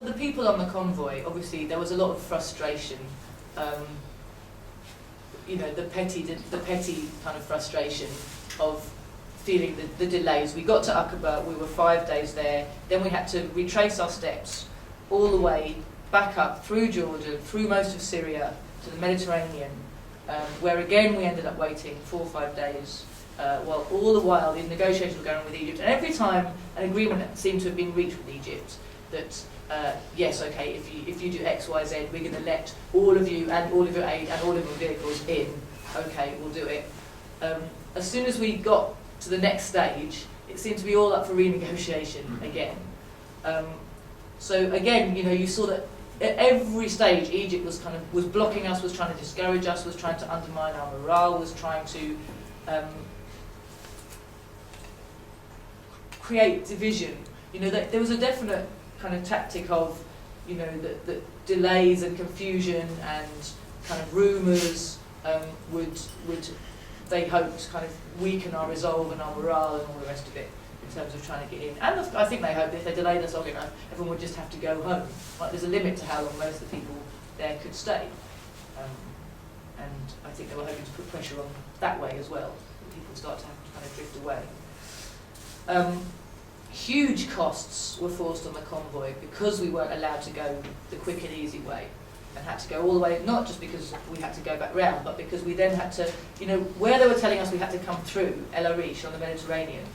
The people on the convoy, obviously, there was a lot of frustration. You know, the petty kind of frustration of feeling the delays. We got to Aqaba, we were 5 days there, then we had to retrace our steps all the way back up through Jordan, through most of Syria, to the Mediterranean, where again we ended up waiting 4 or 5 days, while all the while the negotiations were going on with Egypt. And every time an agreement seemed to have been reached with Egypt that yes, okay, if you do X, Y, Z, we're going to let all of you and all of your aid and all of your vehicles in. Okay, we'll do it. As soon as we got to the next stage, it seemed to be all up for renegotiation again. So again, you know, you saw that at every stage, Egypt was blocking us, was trying to discourage us, was trying to undermine our morale, was trying to create division. You know, there was a definite kind of tactic of, you know, that delays and confusion and kind of rumours would they hoped kind of weaken our resolve and our morale and all the rest of it in terms of trying to get in. And I think they hoped that if they delayed us long enough, everyone would just have to go home. Like, there's a limit to how long most of the people there could stay. And I think they were hoping to put pressure on that way as well, that people start to have to kind of drift away. Huge costs were forced on the convoy because we weren't allowed to go the quick and easy way and had to go all the way, not just because we had to go back round, but because we then had to, you know, where they were telling us we had to come through El Arish on the Mediterranean,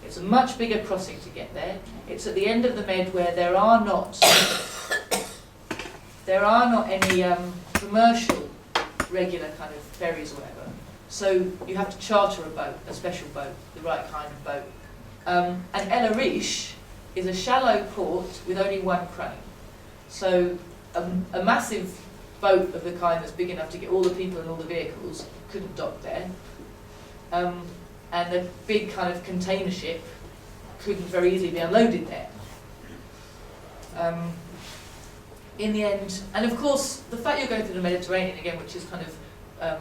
it's a much bigger crossing to get there. It's at the end of the Med where there are not any commercial regular kind of ferries or whatever. So you have to charter a boat, a special boat, the right kind of boat. And El Arish is a shallow port with only one crane. So a massive boat of the kind that's big enough to get all the people and all the vehicles couldn't dock there. And a big kind of container ship couldn't very easily be unloaded there. In the end, and of course, the fact you're going through the Mediterranean again, which is kind of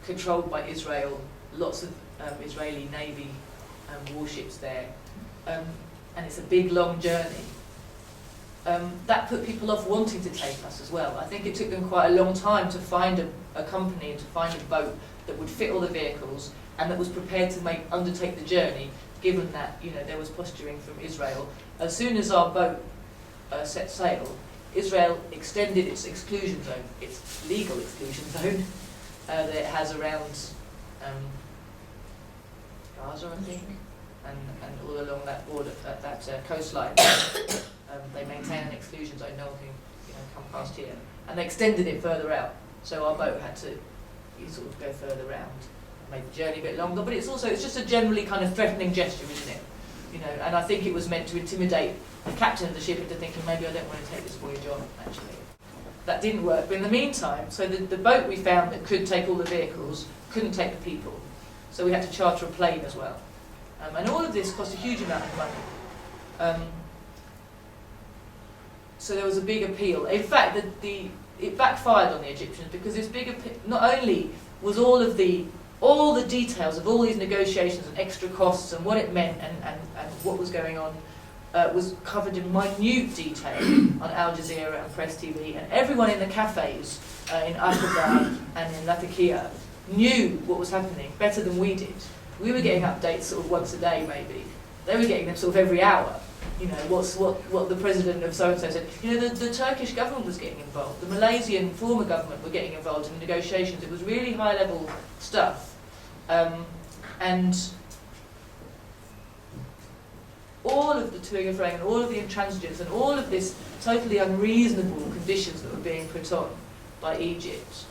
controlled by Israel, lots of Israeli Navy warships there, and it's a big long journey. That put people off wanting to take us as well. I think it took them quite a long time to find a company and to find a boat that would fit all the vehicles and that was prepared to undertake the journey, given that, you know, there was posturing from Israel. As soon as our boat set sail, Israel extended its exclusion zone, its legal exclusion zone, that it has around Gaza, I think, and all along that border, that coastline. They maintain an exclusion zone, no one can, you know, come past here. And they extended it further out, so our boat had to sort of go further around, make the journey a bit longer. But it's just a generally kind of threatening gesture, isn't it? You know, and I think it was meant to intimidate the captain of the ship into thinking, maybe I don't want to take this voyage on, actually. That didn't work. But in the meantime, so the boat we found that could take all the vehicles couldn't take the people. So we had to charter a plane as well. And all of this cost a huge amount of money. So there was a big appeal. In fact, it backfired on the Egyptians because this big appeal, not only was all the details of all these negotiations and extra costs and what it meant and what was going on was covered in minute detail on Al Jazeera and Press TV, and everyone in the cafes in Aqaba and in Latakia knew what was happening better than we did. We were getting updates sort of once a day, maybe. They were getting them sort of every hour. You know, what the president of so-and-so said. You know, the Turkish government was getting involved. The Malaysian former government were getting involved in the negotiations. It was really high-level stuff. And all of the toing and froing and all of the intransigence and all of this totally unreasonable conditions that were being put on by Egypt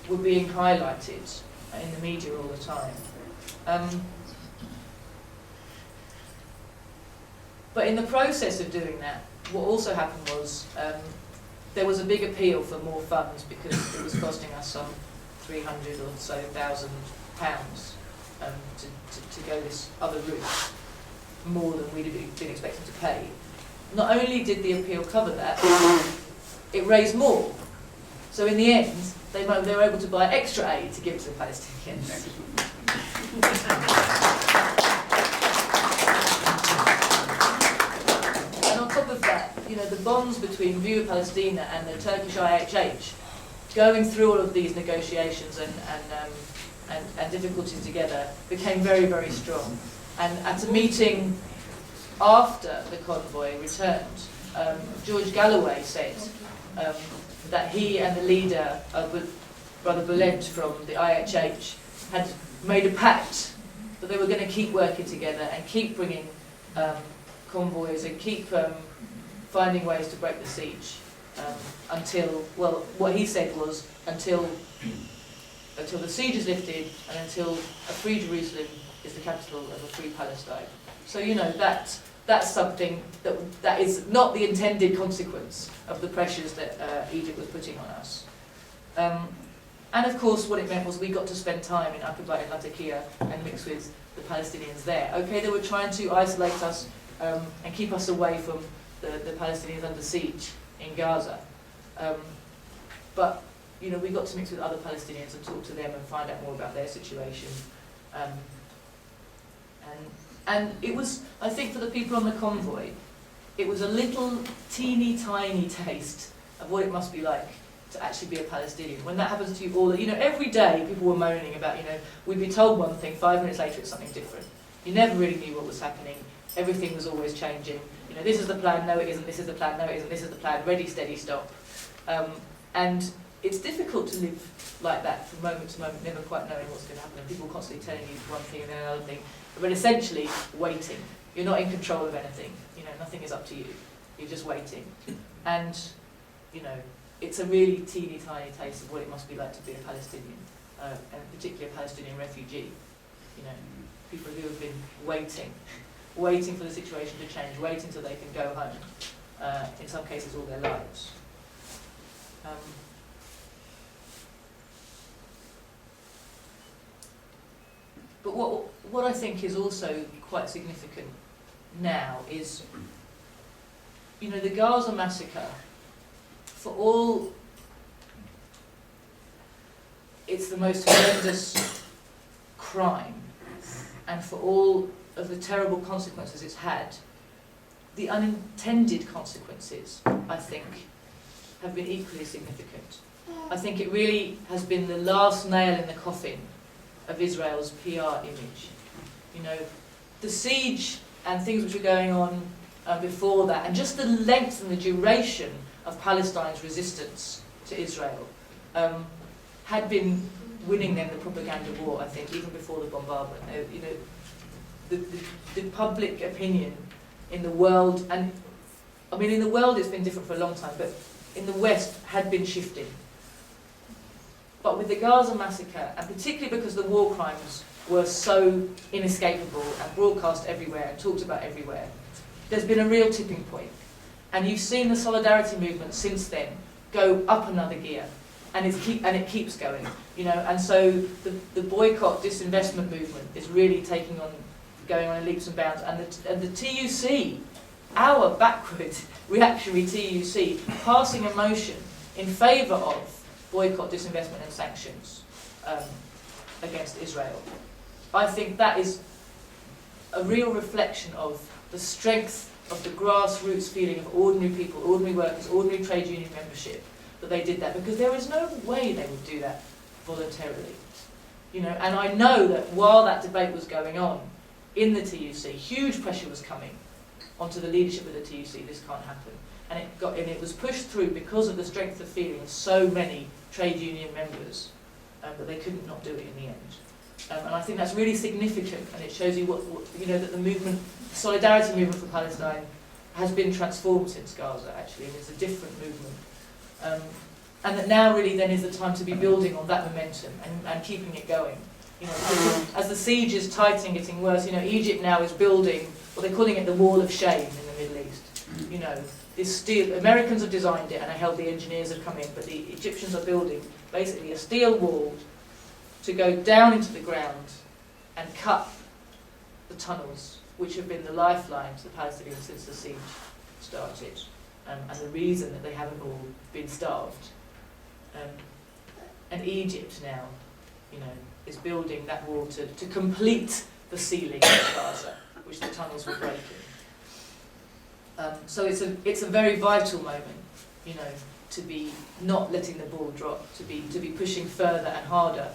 were being highlighted in the media all the time. But in the process of doing that, what also happened was there was a big appeal for more funds because it was costing us some 300 or so thousand pounds to go this other route, more than we'd been expected to pay. Not only did the appeal cover that, it raised more. So in the end, they were able to buy extra aid to give to the Palestinians. And on top of that, you know, the bonds between Viva Palestina and the Turkish IHH, going through all of these negotiations and difficulties together, became very, very strong. And at a meeting after the convoy returned, George Galloway said that he and the leader, Brother Bulent from the IHH, had made a pact that they were going to keep working together and keep bringing convoys and keep finding ways to break the siege until, well, what he said was until the siege is lifted and until a free Jerusalem is the capital of a free Palestine. So, you know, that's something that is not the intended consequence of the pressures that Egypt was putting on us. And of course, what it meant was we got to spend time in Aqaba and Latakia and mix with the Palestinians there. Okay, they were trying to isolate us and keep us away from the Palestinians under siege in Gaza. But, you know, we got to mix with other Palestinians and talk to them and find out more about their situation. And it was, I think, for the people on the convoy, it was a little teeny tiny taste of what it must be like to actually be a Palestinian. When that happens to you all, you know, every day people were moaning about, you know, we'd be told one thing, 5 minutes later it's something different. You never really knew what was happening. Everything was always changing. You know, this is the plan, no it isn't, this is the plan, no it isn't, this is the plan, ready, steady, stop. And it's difficult to live like that from moment to moment, never quite knowing what's going to happen. And people constantly telling you one thing and then another thing. But essentially, waiting. You're not in control of anything. You know, nothing is up to you. You're just waiting. And, you know, it's a really teeny tiny taste of what it must be like to be a Palestinian, and particularly a Palestinian refugee. You know, people who have been waiting for the situation to change, waiting so they can go home, in some cases all their lives. But what I think is also quite significant now is, you know, the Gaza massacre, for all it's the most horrendous crime, and for all of the terrible consequences it's had, the unintended consequences, I think, have been equally significant. I think it really has been the last nail in the coffin of Israel's PR image. You know, the siege and things which were going on before that, and just the length and the duration of Palestine's resistance to Israel, had been winning them the propaganda war, I think, even before the bombardment. You know, the public opinion in the world, and I mean in the world it's been different for a long time, but in the West had been shifting. But with the Gaza massacre, and particularly because the war crimes were so inescapable and broadcast everywhere and talked about everywhere, there's been a real tipping point. And you've seen the solidarity movement since then go up another gear, and it keeps going. You know, and so the boycott, disinvestment movement is really going on in leaps and bounds. And the TUC, our backward reactionary TUC, passing a motion in favour of boycott, disinvestment and sanctions against Israel. I think that is a real reflection of the strength of the grassroots feeling of ordinary people, ordinary workers, ordinary trade union membership, that they did that, because there is no way they would do that voluntarily. You know, and I know that while that debate was going on in the TUC, huge pressure was coming onto the leadership of the TUC, this can't happen. And it was pushed through because of the strength of feeling of so many trade union members, that they couldn't not do it in the end. And I think that's really significant, and it shows you what you know, that the movement, the solidarity movement for Palestine, has been transformed since Gaza, actually, and it's a different movement. And that now really then is the time to be building on that momentum and keeping it going. You know, as the siege is tightening, getting worse, you know, Egypt now is building, well, they're calling it the wall of shame in the Middle East. You know, this steel, Americans have designed it, and I help the engineers have come in, but the Egyptians are building basically a steel wall to go down into the ground and cut the tunnels, which have been the lifeline to the Palestinians since the siege started, and the reason that they haven't all been starved. And Egypt now, you know, is building that wall to complete the ceiling of Gaza, which the tunnels were breaking. So it's a very vital moment, you know, to be not letting the ball drop, to be pushing further and harder,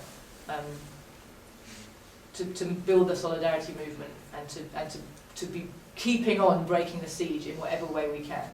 to build the solidarity movement and to be keeping on breaking the siege in whatever way we can.